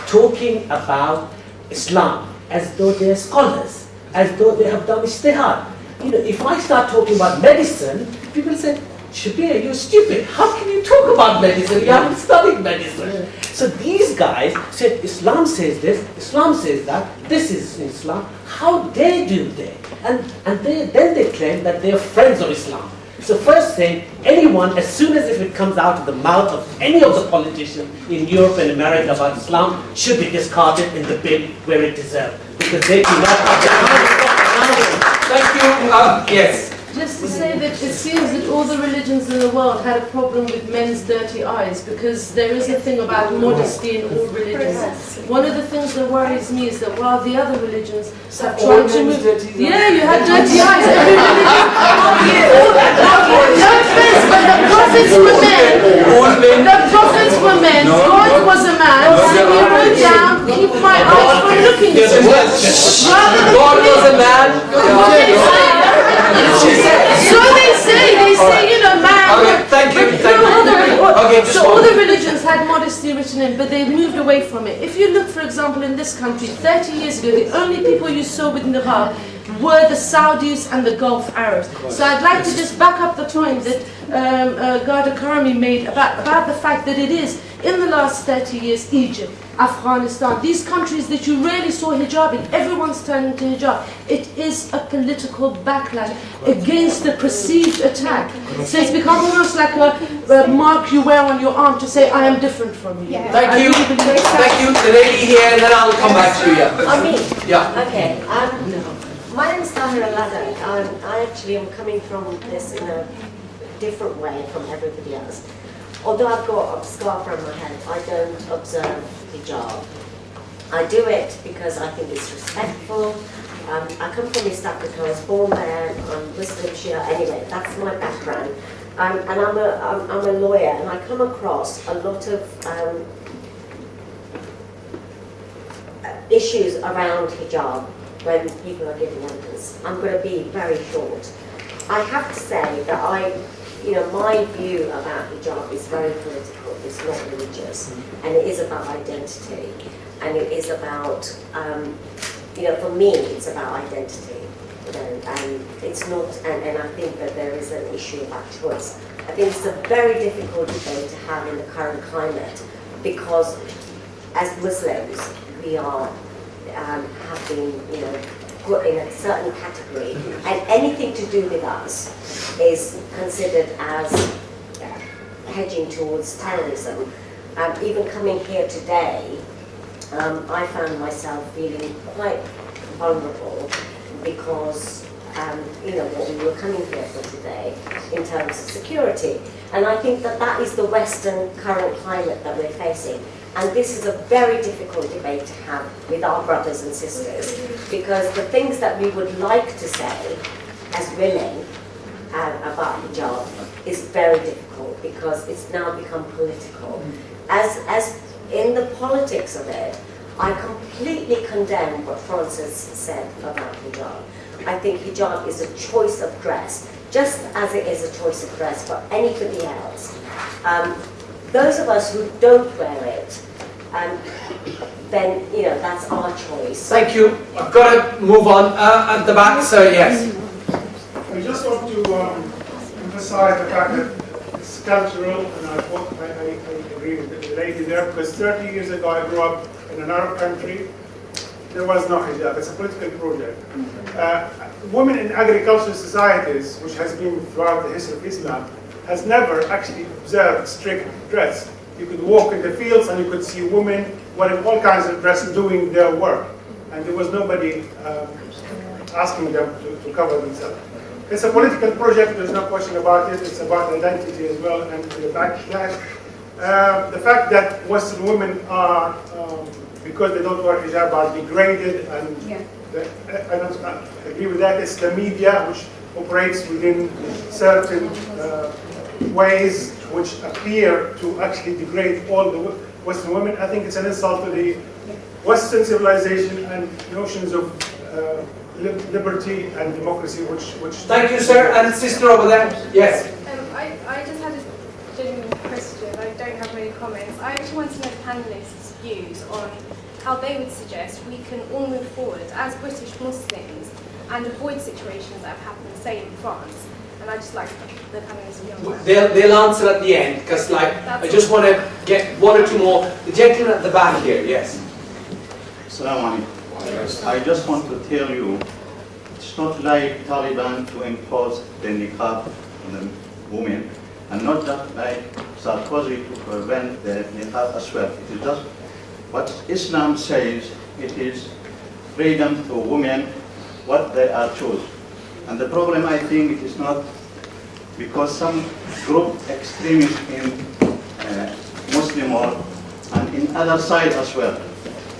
talking about Islam as though they're scholars, as though they have done ijtihad. You know, if I start talking about medicine, people say, Shabir, you're stupid. How can you talk about medicine? You haven't studied medicine. So these guys said, Islam says this, Islam says that, this is Islam. How dare do they? And then they claim that they are friends of Islam. So first thing, anyone, as soon as if it comes out of the mouth of any of the politicians in Europe and America about Islam, should be discarded in the bin where it deserves. Because they do not have the Thank you. Yes. Just to say that it seems that all the religions in the world had a problem with men's dirty eyes, because there is a thing about modesty in all religions. One of the things that worries me is that while the other religions have tried to move... Yeah, you had dirty eyes. Every religion... No offense, but the prophets were men. The prophets were men. God was a man. So he wrote down, keep my eyes from looking at you. God was a man. So they say, you know, man. Okay, thank you. So all the religions had modesty written in, but they moved away from it. If you look, for example, in this country, 30 years ago, the only people you saw with niqab were the Saudis and the Gulf Arabs. So I'd like to just back up the point that Garda Karami made about the fact that it is, in the last 30 years, Egypt, Afghanistan, these countries that you rarely saw hijab in, everyone's turning to hijab. It is a political backlash against the perceived attack. So it's become almost like a mark you wear on your arm to say, I am different from you. Yeah. Thank you. Thank you. The lady here, and then I'll come back to you. Me? Yeah. Okay. My name is Tahira Ladak. I actually am coming from this in a different way from everybody else. Although I've got a scarf around my head, I don't observe hijab. I do it because I think it's respectful. I come from East Africa, I was born there, I'm Muslim Shia, anyway, that's my background. And I'm a lawyer, and I come across a lot of issues around hijab when people are giving evidence. I'm going to be very short. I have to say that my view about hijab is very political, it's not religious, and it is about identity, and it is about, for me, it's about identity, and it's not, and I think that there is an issue about choice. I think it's a very difficult debate to have in the current climate, because as Muslims, we are, have been, put in a certain category, and anything to do with us is considered as hedging towards terrorism. Even coming here today, I found myself feeling quite vulnerable because what we were coming here for today in terms of security. And I think that that is the Western current climate that we're facing. And this is a very difficult debate to have with our brothers and sisters, because the things that we would like to say as women about hijab is very difficult, because it's now become political. As in the politics of it, I completely condemn what Francis said about hijab. I think hijab is a choice of dress, just as it is a choice of dress for anybody else. Those of us who don't wear it, then that's our choice. Thank you. I've got to move on at the back. So yes. I just want to emphasize the fact that it's cultural, and I agree with the lady there, because 30 years ago I grew up in an Arab country. There was no hijab. It's a political project. Women in agricultural societies, which has been throughout the history of Islam, has never actually observed strict dress. You could walk in the fields and you could see women wearing all kinds of dress doing their work. And there was nobody asking them to cover themselves. It's a political project, there's no question about it. It's about identity as well, and the backlash. The fact that Western women are, because they don't wear hijab, are degraded, and I don't agree with that. It's the media which operates within certain ways which appear to actually degrade all the Western women. I think it's an insult to the Western civilization and notions of liberty and democracy, which... Thank you, sir. And sister over there. Yes. I just had a genuine question. I don't have many comments. I actually want to know the panelists views on how they would suggest we can all move forward as British Muslims and avoid situations that have happened, say, in France. And I just like the panelists' view on that. They'll answer at the end, because I just want to get one or two more. The gentleman at the back here, yes. Assalamu alaikum. I just want to tell you, it's not like Taliban to impose the niqab on the women, and not just like Sarkozy to prevent the niqab as well. It is just what Islam says, it is freedom to women, what they are choose. And the problem, I think, it is not because some group extremists in Muslim world and in other side as well.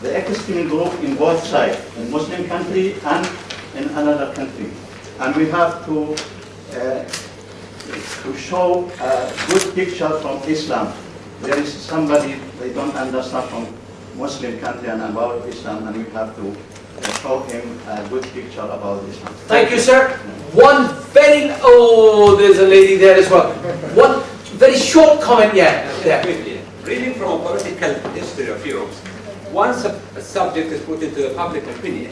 The extreme group in both sides, in Muslim country and in another country. And we have to show a good picture from Islam. There is somebody they don't understand from Muslim country and about Islam, and we have to show him a good picture about Islam. Thank you, sir. One very, there's a lady there as well. One very short comment, yeah. Quickly, reading from a political history of Europe, once a subject is put into the public opinion,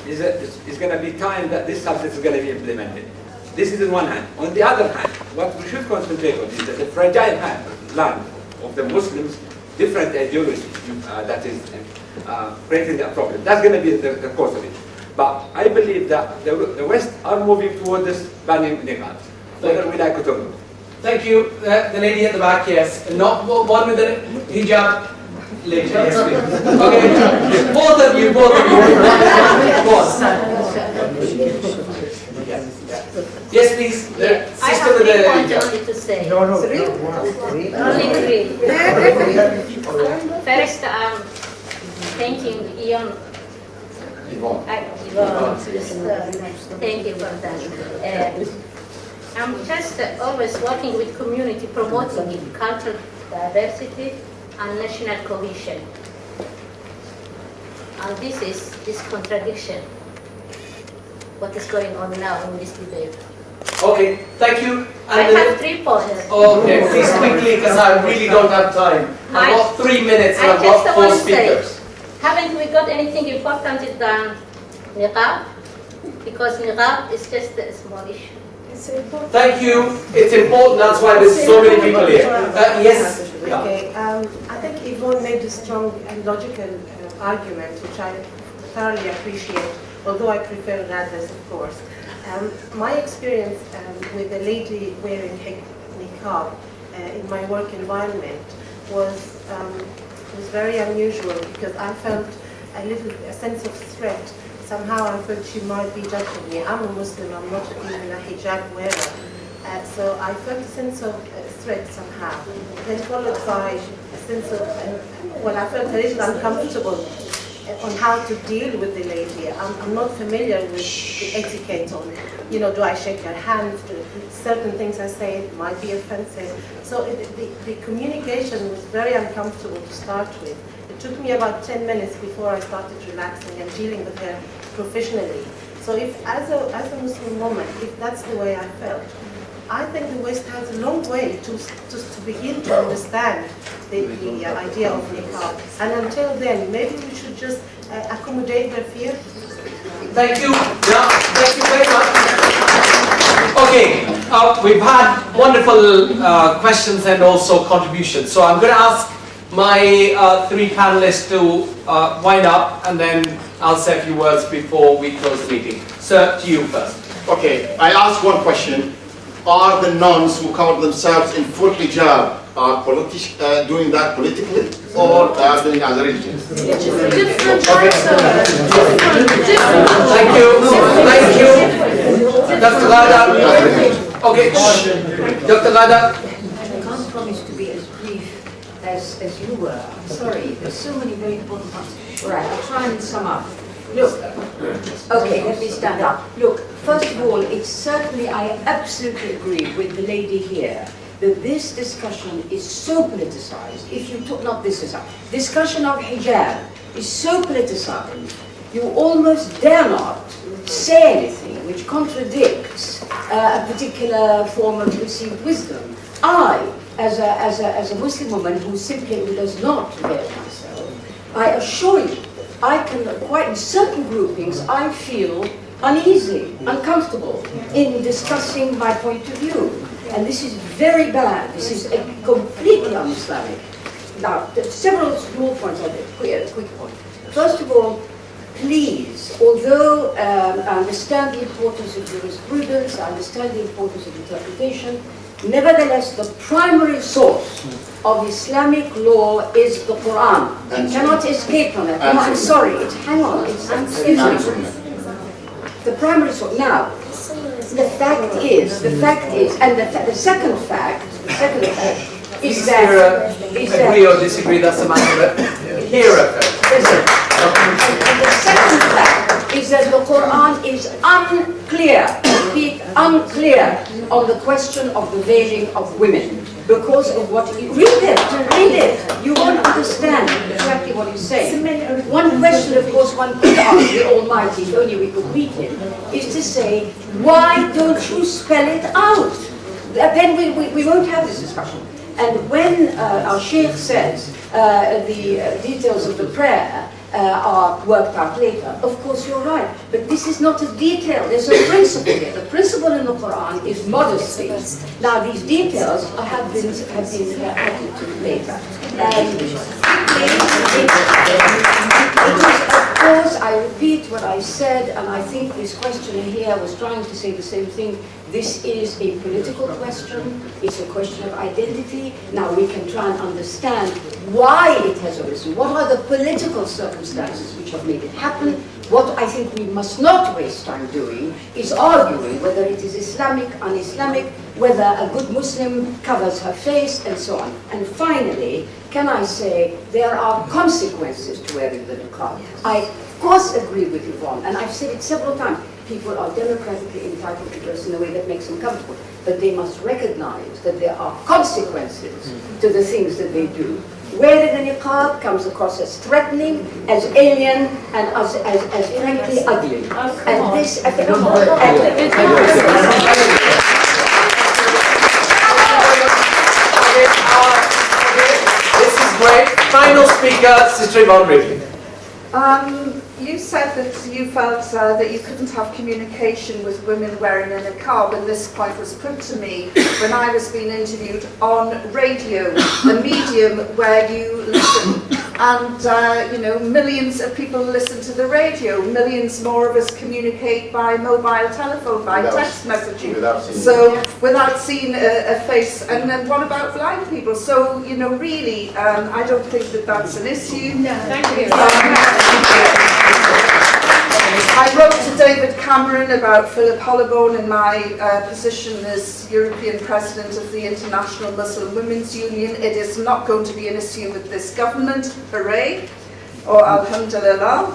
it's going to be time that this subject is going to be implemented. This is on one hand. On the other hand, what we should concentrate on is that the fragile land of the Muslims, different ideologies that is creating that problem. That's going to be the cause of it. But I believe that the West are moving toward this banning niqab, whether we like it or not. Thank you. The lady at the back, yes. Not one with the hijab. Later, yes, please. Okay, both of you. Go on. Yes, please. I have 3 points only to say. No. Only 3. First, thanking Yvonne. Thank you for that. I'm just always working with community, promoting cultural diversity and national cohesion. And this contradiction, what is going on now in this debate. Okay, thank you. And I have 3 points. Okay, please quickly, because I really don't have time. I've got 3 minutes and I've got 4 speakers. Haven't we got anything important than niqab? Because niqab is just a small issue. Thank you. It's important. That's why there's so many people here. Yes. Okay. I think Yvonne made a strong and logical argument, which I thoroughly appreciate, although I prefer others, of course. My experience with a lady wearing niqab in my work environment was very unusual, because I felt a sense of threat. Somehow I felt she might be judging me. I'm a Muslim, I'm not even a hijab wearer. So I felt a sense of threat somehow. Then followed by a sense of, I felt a little uncomfortable on how to deal with the lady. I'm not familiar with the etiquette on, do I shake her hand? Certain things I say might be offensive. So the communication was very uncomfortable to start with. It took me about 10 minutes before I started relaxing and dealing with her professionally. So if, as a Muslim woman, if that's the way I felt, I think the West has a long way to begin to understand the idea of niqab. And until then, maybe we should just accommodate their fear. Thank you. Yeah, thank you very much. Okay, we've had wonderful questions and also contributions. So I'm going to ask my 3 panelists to wind up, and then I'll say a few words before we close the meeting. Sir, to you first. Okay, I ask one question. Are the nuns who count themselves in full hijab are doing that politically, or they are doing it as a religion? Different answer. Thank you. Thank you. Dr. Ghada. Okay, Dr. Ghada. I can't promise to be as brief as you were. I'm sorry, there's so many very important points. Right, I'll try and sum up. Look, okay, let me stand up. Look, first of all, it's certainly, I absolutely agree with the lady here that this discussion is so politicized. If you took, not this discussion of hijab is so politicized, you almost dare not say anything which contradicts a particular form of received wisdom. I, as a Muslim woman who simply does not wear myself, I assure you, I can quite, in certain groupings, I feel uneasy, uncomfortable in discussing my point of view. And this is very bad. This is completely un-Islamic. Now, several small points on it, quick point. First of all, please, although I understand the importance of jurisprudence, I understand the importance of interpretation, nevertheless, the primary source of Islamic law is the Quran. You cannot escape from it. No, I'm sorry. hang on. The primary source. Now, the fact is, and the second fact is that... agree or disagree, that's a matter of hearer. And the second fact is that the Quran is unclear, unclear on the question of the veiling of women. Because of what you read it, you won't understand exactly what he's saying. One question, of course, one could ask the Almighty, if only we could meet him, is to say, why don't you spell it out? Then we won't have this discussion. And when our Sheikh says the details of the prayer are worked out later, of course you're right. But this is not a detail, there's a principle here. The principle in the Quran is modesty. Now these details have been added to later. Of course, I repeat what I said, and I think this questioner here was trying to say the same thing. This is a political question. It's a question of identity. Now we can try and understand why it has arisen. What are the political circumstances which have made it happen? What I think we must not waste time doing is arguing whether it is Islamic, un-Islamic, whether a good Muslim covers her face, and so on. And finally, can I say there are consequences to wearing the niqab. I, of course, agree with Yvonne, and I've said it several times. People are democratically entitled to dress in a way that makes them comfortable, but they must recognize that there are consequences to the things that they do. Wearing a niqab comes across as threatening, as alien, and as frankly ugly. And this, this is great. Final speaker, Sister Yvonne Ridley. You said that you felt that you couldn't have communication with women wearing a niqab, and this point was put to me when I was being interviewed on radio, a medium where you listen, and you know, millions of people listen to the radio, millions more of us communicate by mobile telephone, by text messaging, without seeing a face. And then what about blind people? So, you know, really, I don't think that that's an issue. No, thank you. I wrote to David Cameron about Philip Holloway in my position as European President of the International Muslim Women's Union. It is not going to be an issue with this government, hooray, or alhamdulillah.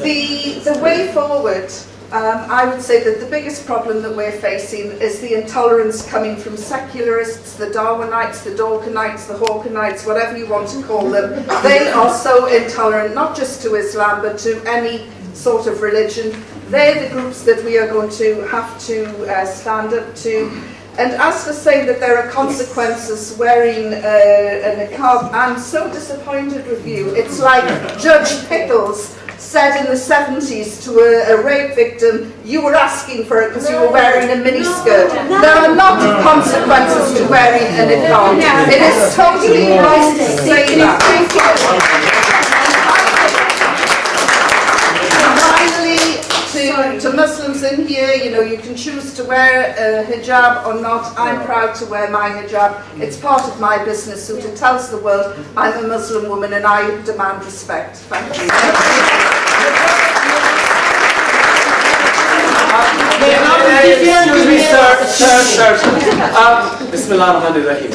The way forward, I would say that the biggest problem that we're facing is the intolerance coming from secularists, the Darwinites, the Dawkinites, the Hawkinites, whatever you want to call them. They are so intolerant, not just to Islam, but to any sort of religion. They're the groups that we are going to have to stand up to. And as for saying that there are consequences wearing a niqab, I'm so disappointed with you. It's like Judge Pickles said in the 70s to a rape victim, you were asking for it because you were wearing a miniskirt. There are not consequences to wearing a niqab. It is totally wrong to say that. Finally, to Muslims in here, you know, you can choose to wear a hijab or not. I'm proud to wear my hijab. It's part of my business, so it tells the world I'm a Muslim woman and I demand respect. Thank you. Excuse me, sir. Bismillah ar-Rahman ar-Rahim.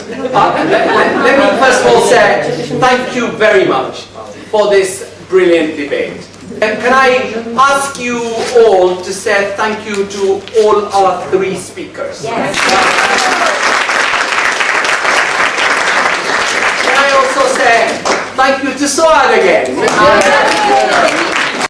Let me first of all say thank you very much for this brilliant debate. And can I ask you all to say thank you to all our three speakers? Yes. Can I also say thank you to Suad again?